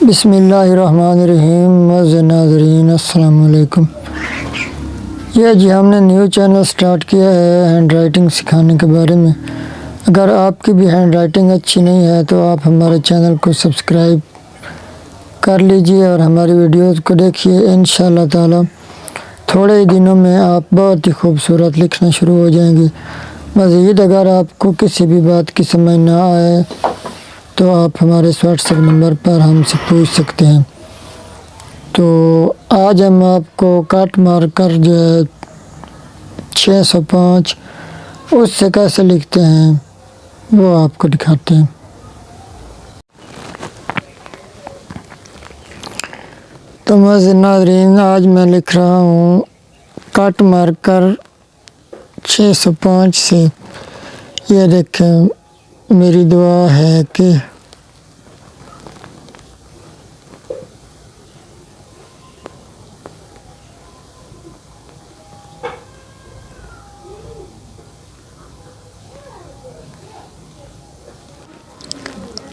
बिस्मिल्लाहिर्रहमानिर्रहीम। नाज़रीन अस्सलाम वालेकुम। यह जी हमने न्यू चैनल स्टार्ट किया है हैंड राइटिंग सिखाने के बारे में। अगर आपकी भी हैंड राइटिंग अच्छी नहीं है तो आप हमारे चैनल को सब्सक्राइब कर लीजिए और हमारी वीडियोज़ को देखिए। इंशाअल्लाह ताला थोड़े ही दिनों में आप बहुत ही खूबसूरत लिखना शुरू हो जाएंगे। मज़ीद अगर आपको किसी भी बात की समझ ना आए तो आप हमारे व्हाट्सएप नंबर पर हमसे पूछ सकते हैं। तो आज हम आपको कट मार्कर जो है 605 उससे कैसे लिखते हैं वो आपको दिखाते हैं। तो नाज़रीन आज मैं लिख रहा हूँ कट मार्कर 605 से। ये देखें, मेरी दुआ है कि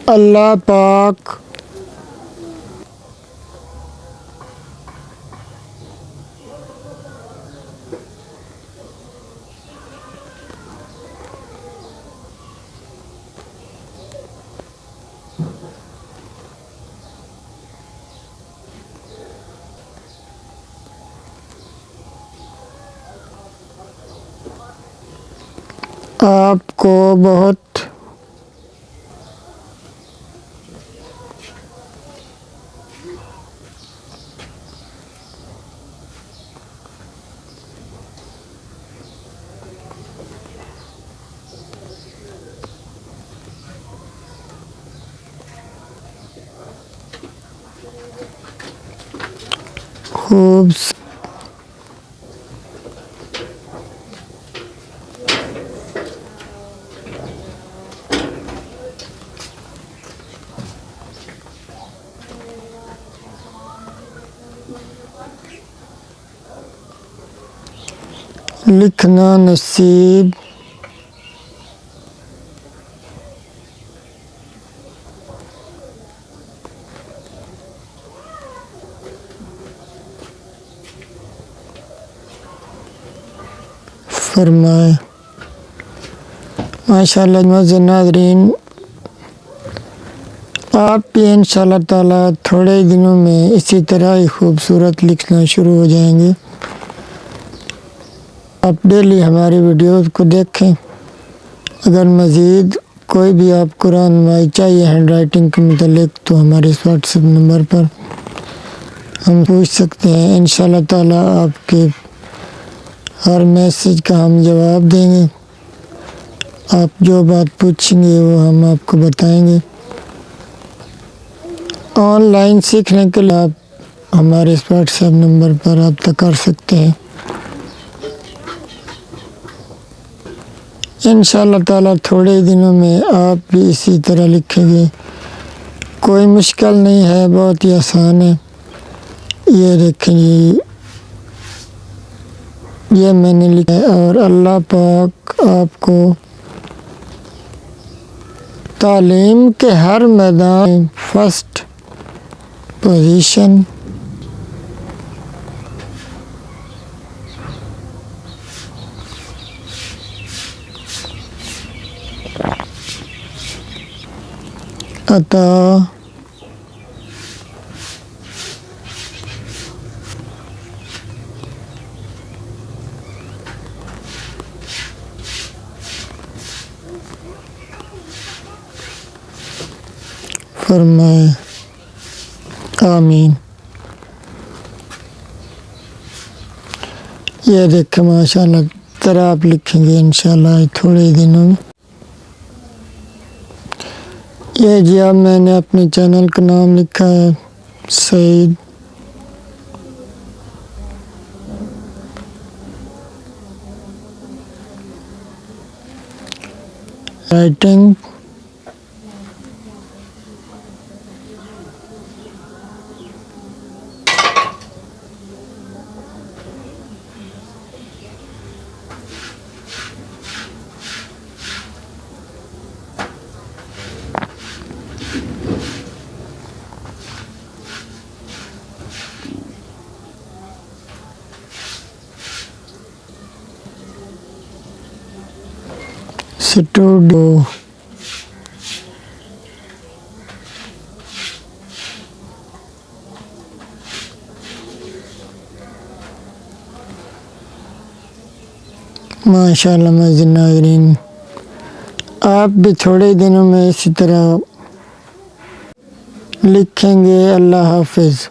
अल्लाह पाक आपको बहुत खूब लिखना नसीब फरमाए। माशाअल्लाह नाज़रीन, आप भी इंशाअल्लाह ताला थोड़े ही दिनों में इसी तरह ही खूबसूरत लिखना शुरू हो जाएंगे। आप डेली हमारी वीडियोज़ को देखें। अगर मज़ीद कोई भी आपको रहनुमाई चाहिए हैंड राइटिंग के मतलब तो हमारे व्हाट्सएप नंबर पर हम पूछ सकते हैं। इंशाअल्लाह ताला आपके हर मैसेज का हम जवाब देंगे। आप जो बात पूछेंगे वो हम आपको बताएंगे। ऑनलाइन सीखने के लिए आप हमारे व्हाट्सएप नंबर पर रब्ता कर सकते हैं। इंशाअल्लाह ताला थोड़े ही दिनों में आप भी इसी तरह लिखेंगे। कोई मुश्किल नहीं है, बहुत ही आसान है। ये देखेंगे, ये मैंने लिखा है। और अल्लाह पाक आपको तालीम के हर मैदान में फर्स्ट पोजीशन अता फरमाए। आमीन। ये देखें माशाअल्लाह तरह आप लिखेंगे इंशाअल्लाह थोड़े ही दिनों में। ये जी अब मैंने अपने चैनल का नाम लिखा है सईद राइटिंग। स्टूडियो। माशाअल्लाह मज़ीद नाज़रीन, आप भी थोड़े दिनों में इसी तरह लिखेंगे। अल्लाह हाफ़िज़।